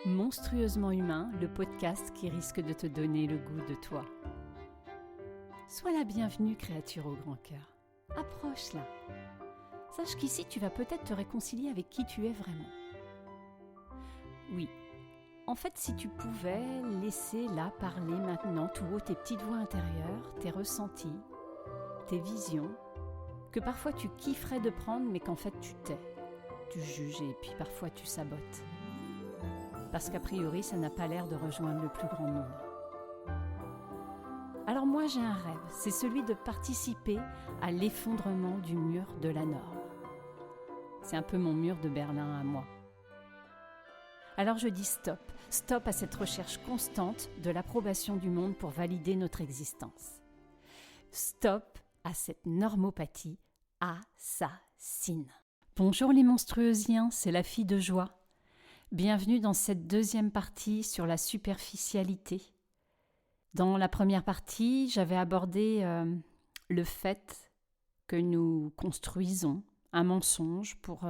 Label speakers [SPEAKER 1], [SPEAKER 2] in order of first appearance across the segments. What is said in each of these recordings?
[SPEAKER 1] Monstrueusement humain, le podcast qui risque de te donner le goût de toi. Sois la bienvenue, créature au grand cœur. Approche-la. Sache qu'ici, tu vas peut-être te réconcilier avec qui tu es vraiment. Oui, en fait, si tu pouvais laisser là parler maintenant tout haut tes petites voix intérieures, tes ressentis, tes visions, que parfois tu kifferais de prendre, mais qu'en fait tu tais, tu juges et puis parfois tu sabotes. Parce qu'a priori, ça n'a pas l'air de rejoindre le plus grand nombre. Alors moi, j'ai un rêve, c'est celui de participer à l'effondrement du mur de la norme. C'est un peu mon mur de Berlin à moi. Alors je dis stop à cette recherche constante de l'approbation du monde pour valider notre existence. Stop à cette normopathie assassine. Bonjour les monstrueusiens, c'est la fille de joie. Bienvenue dans cette deuxième partie sur la superficialité. Dans la première partie, j'avais abordé le fait que nous construisons un mensonge pour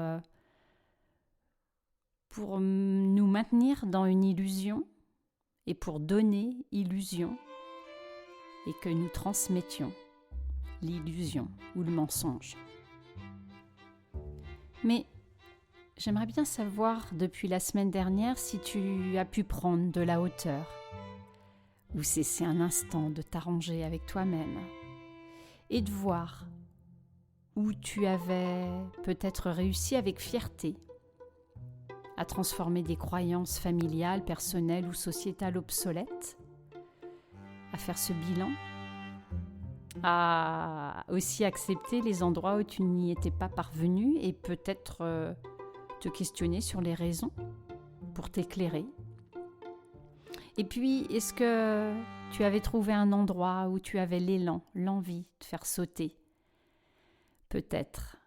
[SPEAKER 1] nous maintenir dans une illusion et pour donner illusion et que nous transmettions l'illusion ou le mensonge. Mais j'aimerais bien savoir depuis la semaine dernière si tu as pu prendre de la hauteur ou cesser un instant de t'arranger avec toi-même et de voir où tu avais peut-être réussi avec fierté à transformer des croyances familiales, personnelles ou sociétales obsolètes, à faire ce bilan, à aussi accepter les endroits où tu n'y étais pas parvenu et peut-être te questionner sur les raisons pour t'éclairer. Et puis, est-ce que tu avais trouvé un endroit où tu avais l'élan, l'envie de faire sauter peut-être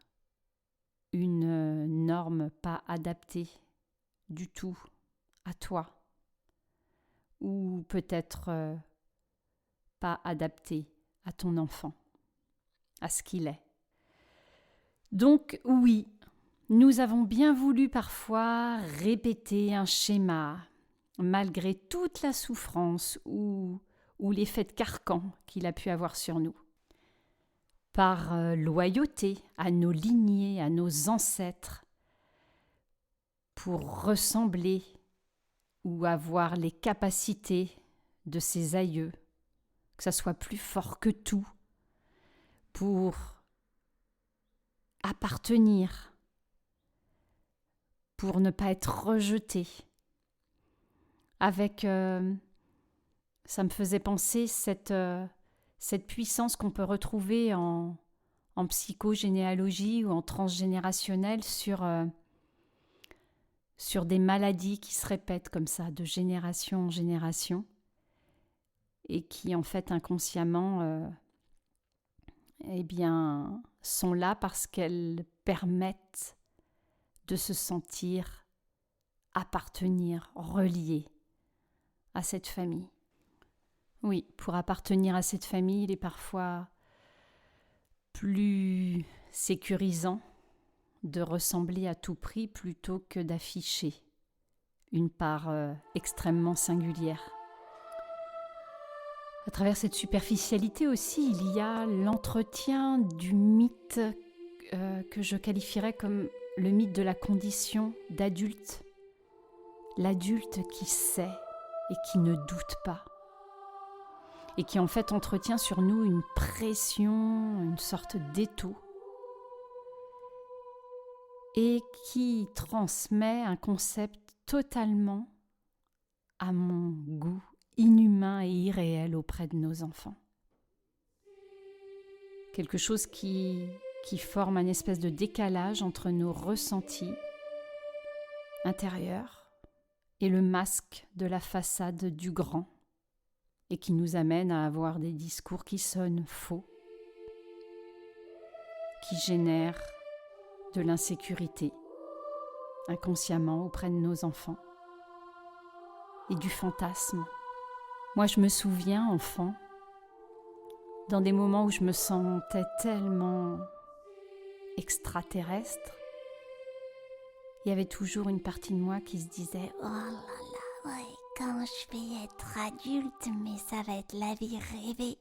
[SPEAKER 1] une norme pas adaptée du tout à toi ou peut-être pas adaptée à ton enfant, à ce qu'il est. Donc oui, nous avons bien voulu parfois répéter un schéma, malgré toute la souffrance ou l'effet de carcan qu'il a pu avoir sur nous. Par loyauté à nos lignées, à nos ancêtres, pour ressembler ou avoir les capacités de ses aïeux, que ça soit plus fort que tout, pour appartenir, pour ne pas être rejeté. Avec, ça me faisait penser cette puissance qu'on peut retrouver en psychogénéalogie ou en transgénérationnel sur des maladies qui se répètent comme ça, de génération en génération, et qui en fait inconsciemment sont là parce qu'elles permettent de se sentir appartenir, relié à cette famille. Oui, pour appartenir à cette famille, il est parfois plus sécurisant de ressembler à tout prix plutôt que d'afficher une part extrêmement singulière. À travers cette superficialité aussi, il y a l'entretien du mythe que je qualifierais comme le mythe de la condition d'adulte. L'adulte qui sait et qui ne doute pas. Et qui en fait entretient sur nous une pression, une sorte d'étau. Et qui transmet un concept totalement, à mon goût, inhumain et irréel auprès de nos enfants. Quelque chose qui forme un espèce de décalage entre nos ressentis intérieurs et le masque de la façade du grand, et qui nous amène à avoir des discours qui sonnent faux, qui génèrent de l'insécurité inconsciemment auprès de nos enfants et du fantasme. Moi, je me souviens, enfant, dans des moments où je me sentais tellement extraterrestre, il y avait toujours une partie de moi qui se disait « Oh là là,
[SPEAKER 2] quand je vais être adulte, mais ça va être la vie rêvée.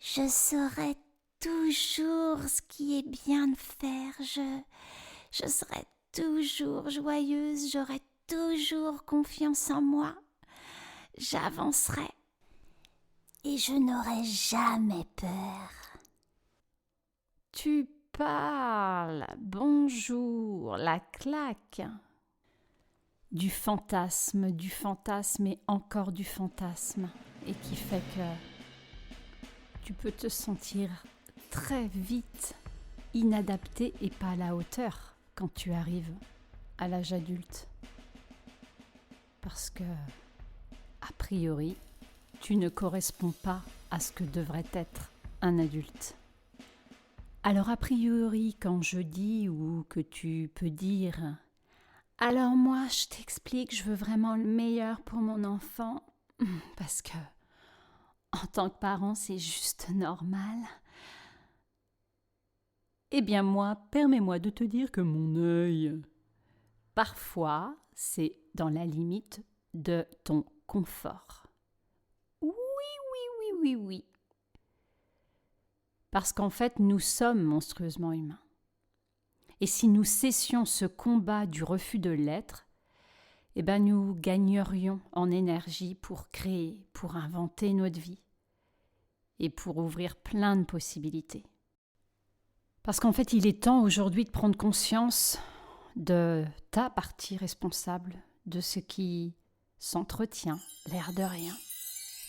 [SPEAKER 2] Je saurai toujours ce qui est bien de faire. Je serai toujours joyeuse, j'aurai toujours confiance en moi. J'avancerai et je n'aurai jamais peur.
[SPEAKER 1] Tu parles, bonjour, la claque. Du fantasme et encore du fantasme. Et qui fait que tu peux te sentir très vite inadapté et pas à la hauteur quand tu arrives à l'âge adulte. Parce que, a priori, tu ne corresponds pas à ce que devrait être un adulte. Alors a priori, quand je dis ou que tu peux dire « Alors moi, je t'explique, je veux vraiment le meilleur pour mon enfant, parce que en tant que parent, c'est juste normal. » Eh bien moi, permets-moi de te dire que mon œil, parfois, c'est dans la limite de ton confort. Oui. Parce qu'en fait, nous sommes monstrueusement humains. Et si nous cessions ce combat du refus de l'être, eh ben nous gagnerions en énergie pour créer, pour inventer notre vie et pour ouvrir plein de possibilités. Parce qu'en fait, il est temps aujourd'hui de prendre conscience de ta partie responsable, de ce qui s'entretient, l'air de rien,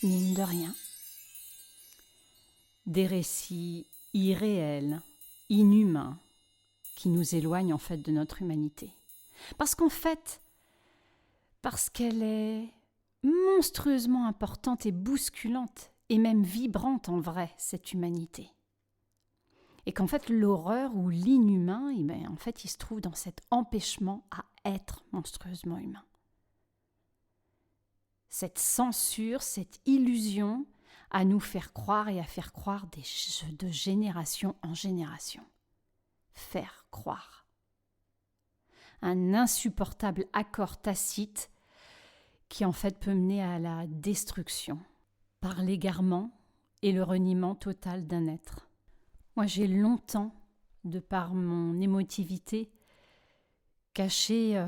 [SPEAKER 1] mine de rien. Des récits irréels, inhumains, qui nous éloignent en fait de notre humanité. Parce qu'elle est monstrueusement importante et bousculante, et même vibrante en vrai, cette humanité. Et qu'en fait, l'horreur ou l'inhumain, en fait, il se trouve dans cet empêchement à être monstrueusement humain. Cette censure, cette illusion à nous faire croire et à faire croire de génération en génération. Faire croire. Un insupportable accord tacite qui en fait peut mener à la destruction par l'égarement et le reniement total d'un être. Moi, j'ai longtemps, de par mon émotivité, caché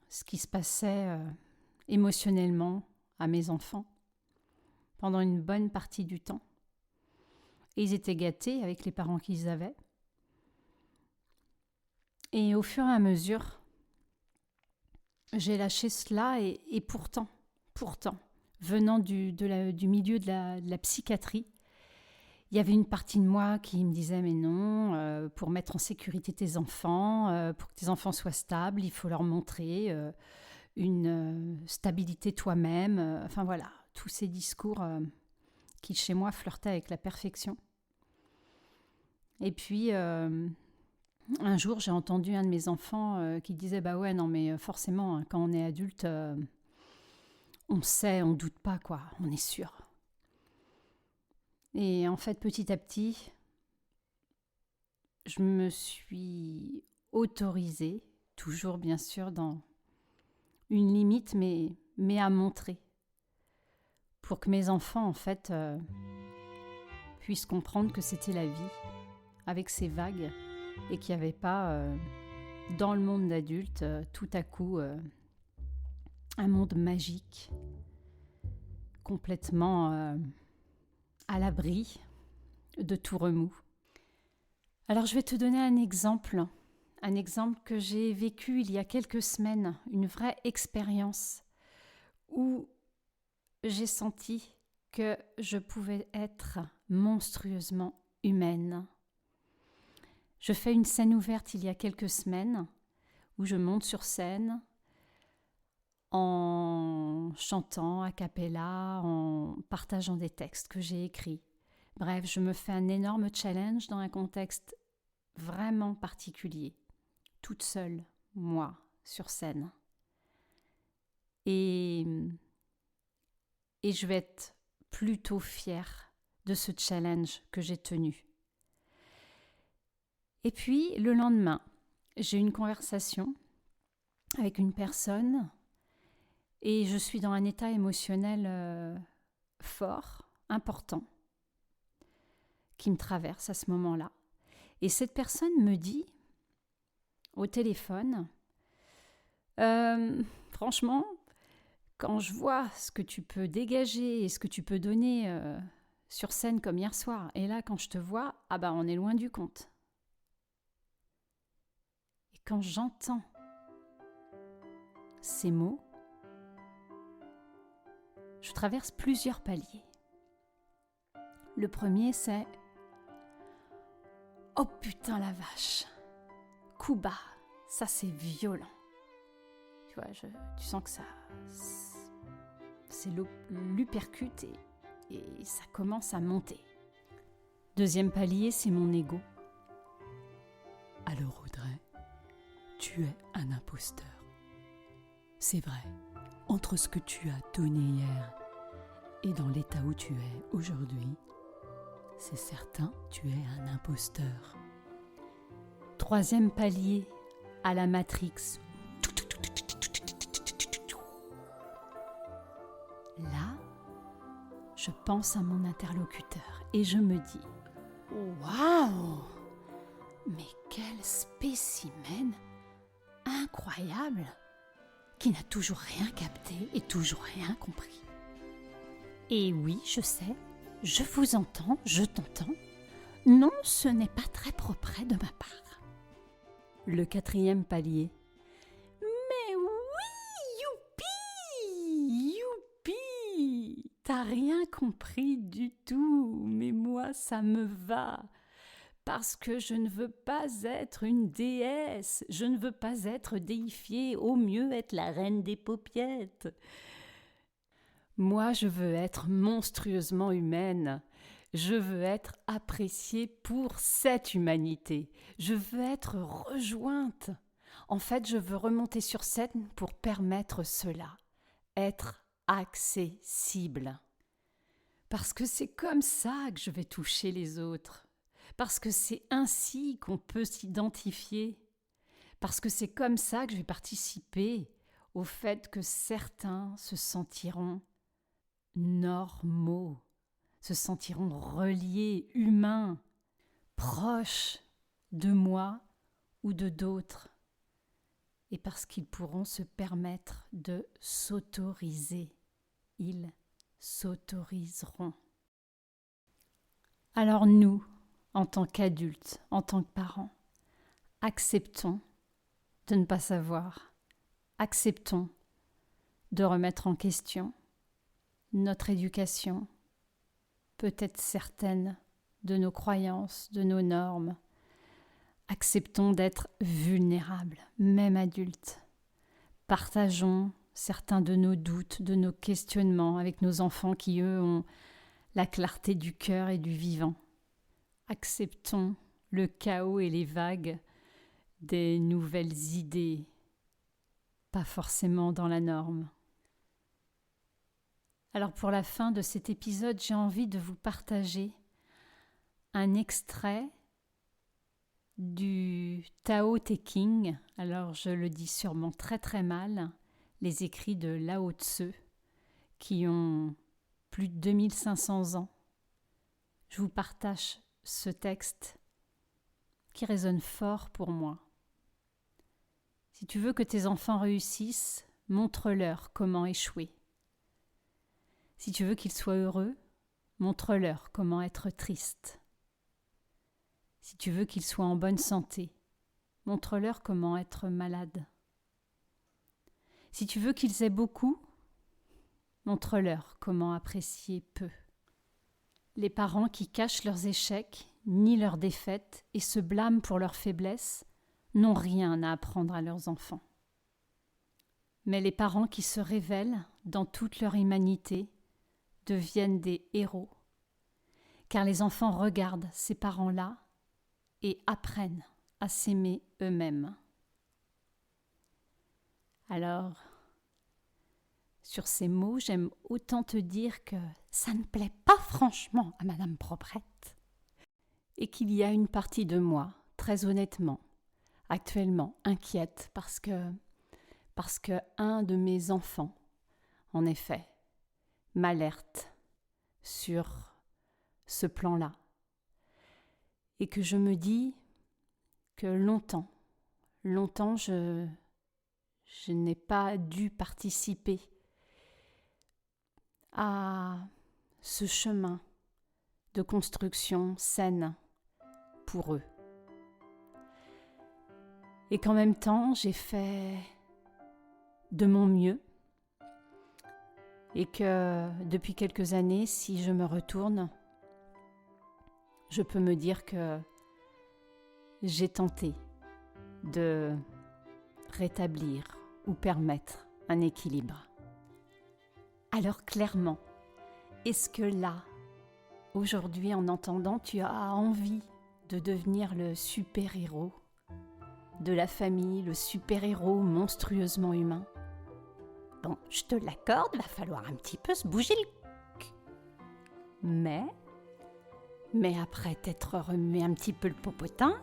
[SPEAKER 1] ce qui se passait émotionnellement à mes enfants pendant une bonne partie du temps. Et ils étaient gâtés avec les parents qu'ils avaient. Et au fur et à mesure, j'ai lâché cela et pourtant, venant du milieu de la psychiatrie, il y avait une partie de moi qui me disait « Mais non, pour mettre en sécurité tes enfants, pour que tes enfants soient stables, il faut leur montrer une stabilité toi-même. » Enfin voilà, tous ces discours qui chez moi flirtaient avec la perfection. Et puis, un jour, j'ai entendu un de mes enfants qui disait « Bah ouais, non mais forcément, hein, quand on est adulte, on sait, on doute pas, quoi, on est sûr. » Et en fait, petit à petit, je me suis autorisée, toujours bien sûr dans une limite, mais à montrer, pour que mes enfants, en fait, puissent comprendre que c'était la vie, avec ses vagues, et qu'il n'y avait pas, dans le monde d'adulte, tout à coup, un monde magique, complètement à l'abri de tout remous. Alors je vais te donner un exemple que j'ai vécu il y a quelques semaines, une vraie expérience où j'ai senti que je pouvais être monstrueusement humaine. Je fais une scène ouverte il y a quelques semaines où je monte sur scène en chantant a cappella, en partageant des textes que j'ai écrits. Bref, je me fais un énorme challenge dans un contexte vraiment particulier, toute seule, moi, sur scène. Et je vais être plutôt fière de ce challenge que j'ai tenu. Et puis, le lendemain, j'ai eu une conversation avec une personne et je suis dans un état émotionnel fort, important, qui me traverse à ce moment-là. Et cette personne me dit, au téléphone, franchement, quand je vois ce que tu peux dégager et ce que tu peux donner sur scène comme hier soir, et là, quand je te vois, on est loin du compte. Et quand j'entends ces mots, je traverse plusieurs paliers. Le premier, c'est « Oh putain la vache, coup bas, ça c'est violent ». Tu vois, tu sens que c'est l'uppercut et ça commence à monter. Deuxième palier, c'est mon ego.
[SPEAKER 3] Alors Audrey, tu es un imposteur. C'est vrai, entre ce que tu as donné hier et dans l'état où tu es aujourd'hui, c'est certain, tu es un imposteur.
[SPEAKER 1] Troisième palier, à la Matrix. Là, je pense à mon interlocuteur et je me dis « Waouh! Mais quel spécimen incroyable qui n'a toujours rien capté et toujours rien compris. » Et oui, je sais, je vous entends, je t'entends. Non, ce n'est pas très propre de ma part. Le quatrième palier. Mais oui, youpi, youpi, t'as rien compris du tout, mais moi ça me va. Parce que je ne veux pas être une déesse, je ne veux pas être déifiée, au mieux être la reine des paupiettes. Moi, je veux être monstrueusement humaine. Je veux être appréciée pour cette humanité. Je veux être rejointe. En fait, je veux remonter sur scène pour permettre cela. Être accessible. Parce que c'est comme ça que je vais toucher les autres. Parce que c'est ainsi qu'on peut s'identifier. Parce que c'est comme ça que je vais participer au fait que certains se sentiront normaux, se sentiront reliés, humains, proches de moi ou de d'autres, et parce qu'ils pourront se permettre de s'autoriser. Ils s'autoriseront. Alors nous, en tant qu'adultes, en tant que parents, acceptons de ne pas savoir, acceptons de remettre en question notre éducation, peut-être certaines de nos croyances, de nos normes. Acceptons d'être vulnérables, même adultes. Partageons certains de nos doutes, de nos questionnements avec nos enfants qui, eux, ont la clarté du cœur et du vivant. Acceptons le chaos et les vagues des nouvelles idées, pas forcément dans la norme. Alors pour la fin de cet épisode, j'ai envie de vous partager un extrait du Tao Te Ching. Alors je le dis sûrement très très mal, les écrits de Lao Tzu qui ont plus de 2500 ans. Je vous partage ce texte qui résonne fort pour moi. Si tu veux que tes enfants réussissent, montre-leur comment échouer. Si tu veux qu'ils soient heureux, montre-leur comment être triste. Si tu veux qu'ils soient en bonne santé, montre-leur comment être malade. Si tu veux qu'ils aient beaucoup, montre-leur comment apprécier peu. Les parents qui cachent leurs échecs, nient leurs défaites et se blâment pour leurs faiblesses n'ont rien à apprendre à leurs enfants. Mais les parents qui se révèlent dans toute leur humanité deviennent des héros, car les enfants regardent ces parents-là et apprennent à s'aimer eux-mêmes. Alors, sur ces mots, j'aime autant te dire que ça ne plaît pas franchement à Madame Proprette et qu'il y a une partie de moi, très honnêtement, actuellement inquiète parce que un de mes enfants en effet, m'alerte sur ce plan-là. Et que je me dis que longtemps, je n'ai pas dû participer à ce chemin de construction saine pour eux. Et qu'en même temps, j'ai fait de mon mieux et que depuis quelques années, si je me retourne, je peux me dire que j'ai tenté de rétablir ou permettre un équilibre. Alors clairement, est-ce que là, aujourd'hui en entendant, tu as envie de devenir le super-héros de la famille, le super-héros monstrueusement humain? Bon, je te l'accorde, va falloir un petit peu se bouger le cul. Mais après t'être remué un petit peu le popotin,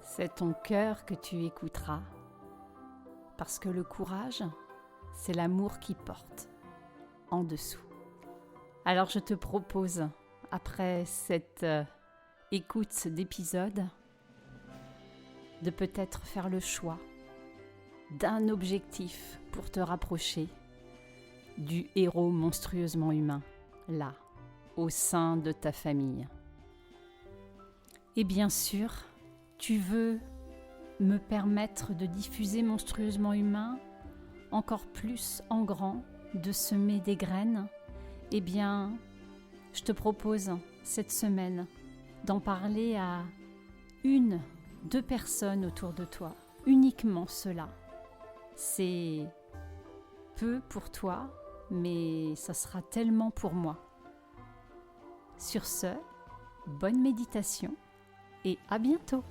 [SPEAKER 1] c'est ton cœur que tu écouteras. Parce que le courage, c'est l'amour qui porte en dessous. Alors je te propose, après cette écoute d'épisode, de peut-être faire le choix d'un objectif pour te rapprocher du héros monstrueusement humain, là, au sein de ta famille. Et bien sûr, tu veux me permettre de diffuser Monstrueusement Humain encore plus en grand, de semer des graines, eh bien, je te propose cette semaine d'en parler à 1-2 personnes autour de toi, uniquement cela. C'est peu pour toi, mais ça sera tellement pour moi. Sur ce, bonne méditation et à bientôt!